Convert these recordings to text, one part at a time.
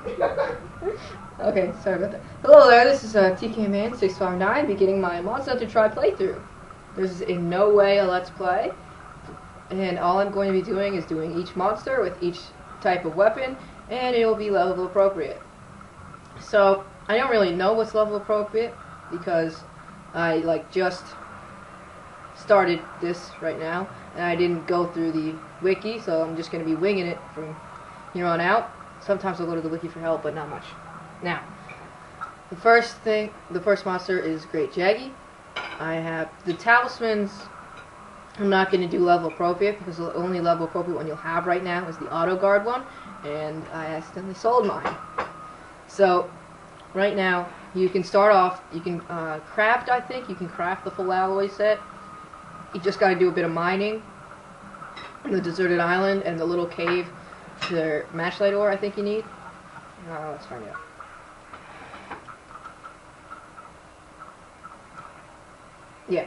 Okay, sorry about that. Hello there, this is TKMan659 beginning my Monster Hunter Tri playthrough. This is in no way a Let's Play, and all I'm going to be doing is doing each monster with each type of weapon, and it will be level appropriate. So, I don't really know what's level appropriate, because I just started this right now, and I didn't go through the wiki, so I'm just going to be winging it from here on out. Sometimes I'll go to the wiki for help, but not much. Now, the first monster is Great Jaggi. I have the talismans. I'm not going to do level appropriate because the only level appropriate one you'll have right now is the auto guard one, and I accidentally sold mine. So, right now, you can start off, you can craft, I think, you can craft the full alloy set. You just got to do a bit of mining in the deserted island and the little cave to their matchlight ore, I think you need. Let's find out. Yeah.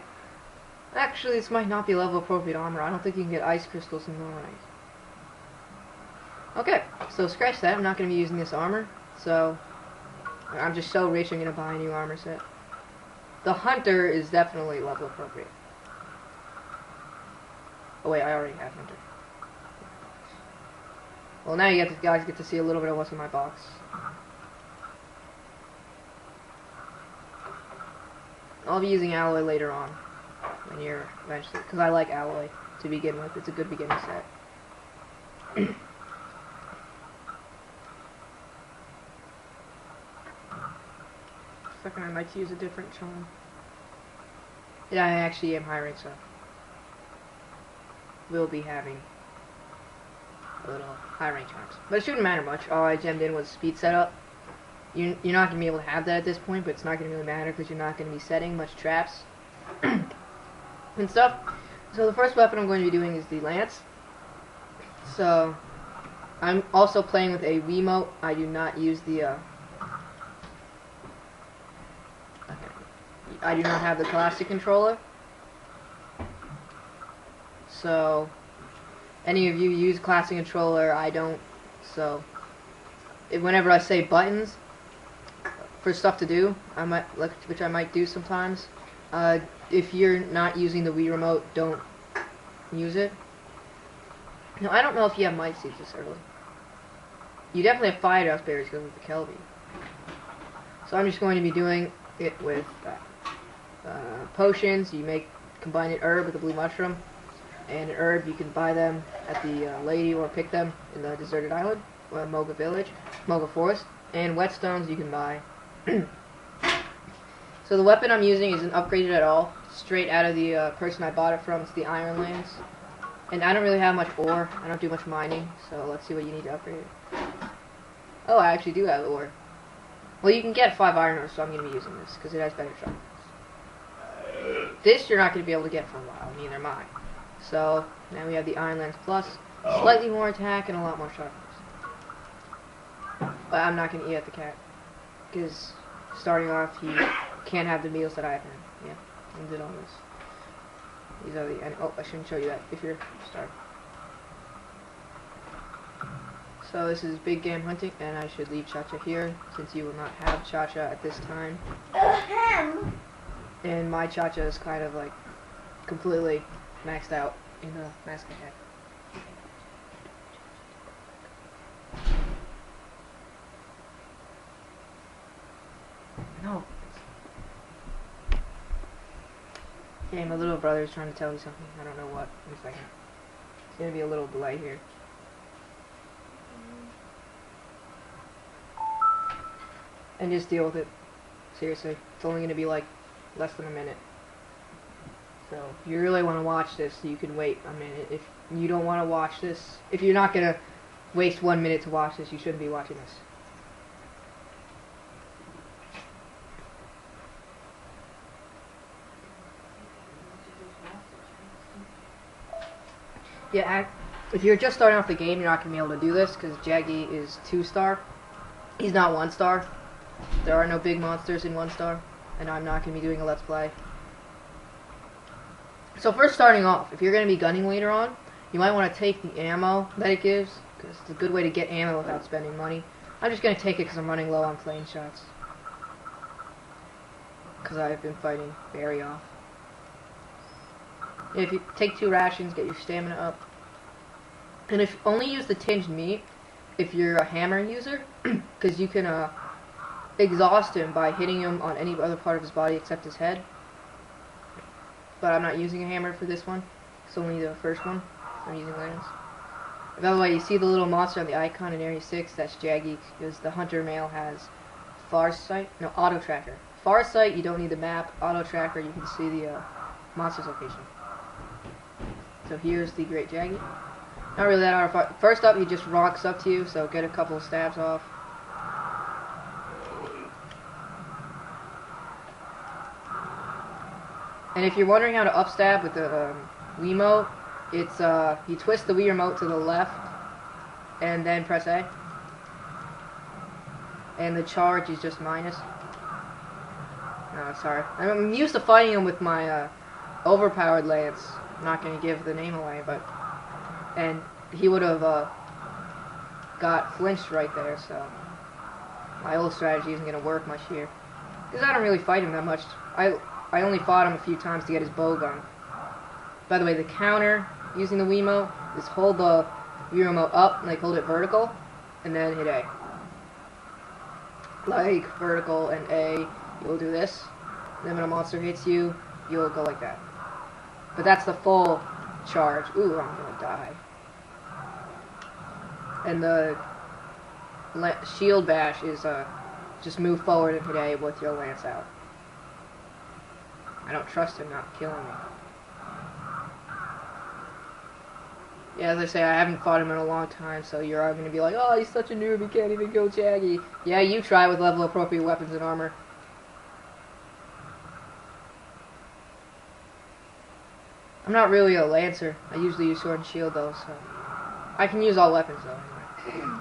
Actually, this might not be level appropriate armor. I don't think you can get ice crystals in the rank. Okay, so scratch that. I'm not going to be using this armor. So, I'm just so rich I'm going to buy a new armor set. The hunter is definitely level appropriate. Oh wait, I already have hunter. Well, now you guys get to see a little bit of what's in my box. I'll be using alloy later on, when you're eventually, because I like alloy to begin with. It's a good beginning set. Second, I might use a different charm. Yeah, I actually am high rank, so we'll be having a little high rank charms. But it shouldn't matter much. All I gemmed in was speed setup. You're not going to be able to have that at this point, but it's not going to really matter because you're not going to be setting much traps and stuff. So the first weapon I'm going to be doing is the lance. So I'm also playing with a Wiimote. I do not use the I do not have the classic controller. So any of you use classic controller, I don't. So whenever I say buttons for stuff to do, which I might do sometimes. If you're not using the Wii remote, don't use it. No, I don't know if you have might seats this early. You definitely have firehouse berries because of the Kelby. So I'm just going to be doing it with potions. You combine an herb with a blue mushroom, and an herb you can buy them at the lady or pick them in the deserted island, or Moga Village, Moga Forest, and whetstones you can buy. So the weapon I'm using isn't upgraded at all. Straight out of the person I bought it from. It's the Iron Lance. And I don't really have much ore. I don't do much mining. So let's see what you need to upgrade it. Oh, I actually do have ore. Well, you can get 5 iron ore, so I'm going to be using this because it has better sharpness. This you're not going to be able to get for a while. Neither am I. So now we have the Iron Lance Plus. Slightly more attack and a lot more sharpness. But I'm not going to eat at the cat. Because starting off, you can't have the meals that I have had. Yeah, I did all this. These are the. Oh, I shouldn't show you that if you're starved. So this is big game hunting, and I should leave Cha-Cha here since you will not have Cha-Cha at this time. And my Cha-Cha is kind of like completely maxed out in the mask I have. No. Okay, my little brother's trying to tell me something. I don't know what. In a second. It's gonna be a little delay here. And just deal with it. Seriously. It's only gonna be like less than a minute. So, if you really want to watch this, you can wait a minute. If you don't want to watch this, if you're not gonna waste 1 minute to watch this, you shouldn't be watching this. Yeah, if you're just starting off the game, you're not going to be able to do this, because Jaggi is 2-star. He's not 1-star. There are no big monsters in 1-star, and I'm not going to be doing a Let's Play. So first starting off, if you're going to be gunning later on, you might want to take the ammo that it gives, because it's a good way to get ammo without spending money. I'm just gonna take it because I'm running low on flame shots. Because I've been fighting very off. If you take 2 rations, get your stamina up. And if only use the tinged meat if you're a hammer user, because you can exhaust him by hitting him on any other part of his body except his head. But I'm not using a hammer for this one. It's only the first one. I'm using Lance. By the way, you see the little monster on the icon in Area 6? That's Jaggi, because the hunter male has auto tracker. Far sight, you don't need the map. Auto tracker, you can see the monster's location. So here's the Great Jaggi. Not really that hard to fight. First up, he just rocks up to you, so get a couple of stabs off. And if you're wondering how to upstab with the Wiimote, it's you twist the Wii remote to the left and then press A. And the charge is just minus. No, sorry. I'm used to fighting him with my overpowered Lance. I'm not going to give the name away, but... And he would have got flinched right there, so... My old strategy isn't going to work much here. Because I don't really fight him that much. I only fought him a few times to get his bow gun. By the way, the counter using the Wiimote is hold the Wii remote up, like hold it vertical, and then hit A. Like vertical and A, you'll do this. And then when a monster hits you, you'll go like that. But that's the full charge. Ooh, I'm gonna die. And the shield bash is just move forward and hit A with your lance out. I don't trust him not killing me. Yeah, as I say, I haven't fought him in a long time, so you're all going to be like, oh, he's such a noob, he can't even kill Jaggi. Yeah, you try with level appropriate weapons and armor. I'm not really a lancer. I usually use sword and shield, though, so... I can use all weapons, though, anyway.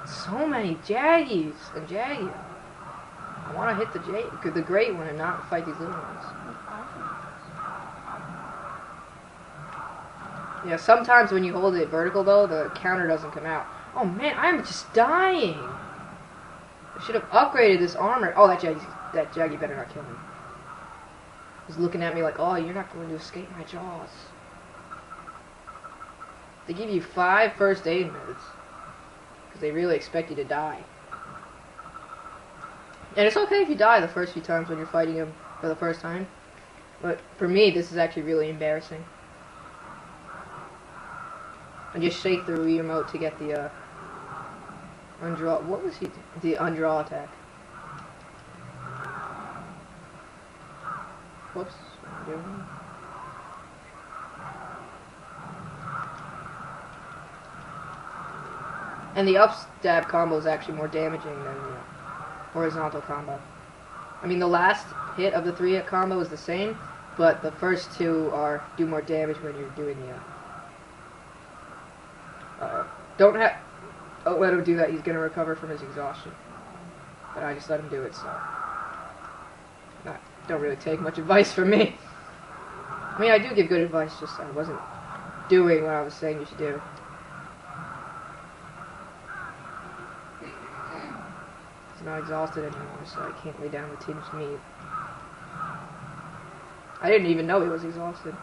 So many Jaggis and Jaggi. I want to hit the great one and not fight these little ones. Yeah, sometimes when you hold it vertical, though, the counter doesn't come out. Oh, man, I'm just dying. I should have upgraded this armor. Oh, that Jaggi better not kill me. He's looking at me like, oh, you're not going to escape my jaws. They give you 5 first aid minutes. Because they really expect you to die. And it's okay if you die the first few times when you're fighting him for the first time. But for me, this is actually really embarrassing. I just shake the Wii remote to get the undraw. What was he? The undraw attack. Whoops. And the up stab combo is actually more damaging than the horizontal combo. I mean, the last hit of the 3-hit combo is the same, but the first 2 do more damage when you're doing the. Don't let him do that. He's gonna recover from his exhaustion. But I just let him do it, so don't really take much advice from me. I mean, I do give good advice, just I wasn't doing what I was saying you should do. He's not exhausted anymore, so I can't lay down the tinged meat. I didn't even know he was exhausted.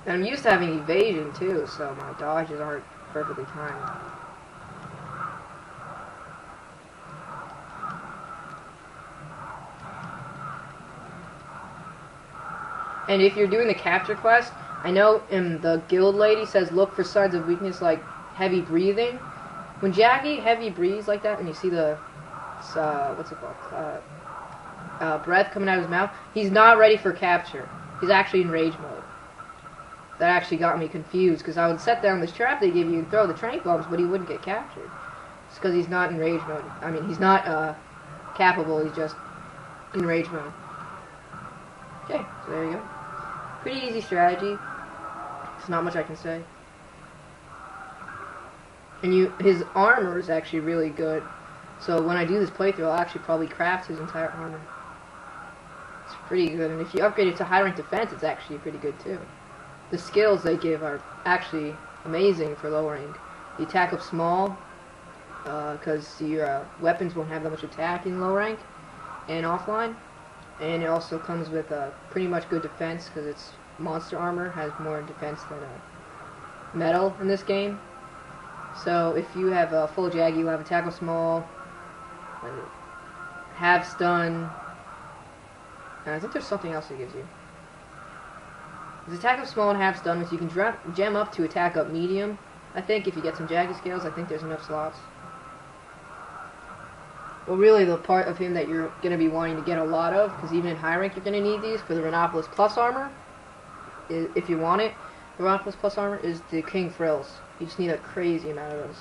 And I'm used to having evasion too, so my dodges aren't perfectly timed. And if you're doing the capture quest, I know the guild lady says look for signs of weakness like heavy breathing. When Jaggi heavy breathes like that and you see the, what's it called, breath coming out of his mouth, he's not ready for capture. He's actually in rage mode. That actually got me confused, because I would set down this trap they give you and throw the trank bombs, but he wouldn't get captured. It's because he's not in rage mode. I mean, he's not capable, he's just in rage mode. Okay, so there you go. Pretty easy strategy. There's not much I can say. And his armor is actually really good. So when I do this playthrough, I'll actually probably craft his entire armor. It's pretty good, and if you upgrade it to high rank defense, it's actually pretty good too. The skills they give are actually amazing for low rank. You attack up small, because your weapons won't have that much attack in low rank and offline. And it also comes with pretty much good defense, because its monster armor has more defense than metal in this game. So if you have a full Jaggi, you have attack up small, have stun, and I think there's something else it gives you. There's attack up small and have stun, which you can gem up to attack up medium. I think if you get some Jaggi scales, I think there's enough slots. Well, really, the part of him that you're going to be wanting to get a lot of, because even in high rank you're going to need these for the Rhinopolis Plus armor, if you want it, the Rhinopolis Plus armor is the King Frills. You just need a crazy amount of those.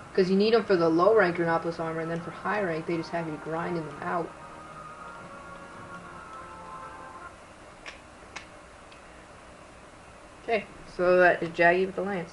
Because you need them for the low rank Rhinopolis armor, and then for high rank they just have you grinding them out. Okay, so that is Jaggi with the lance.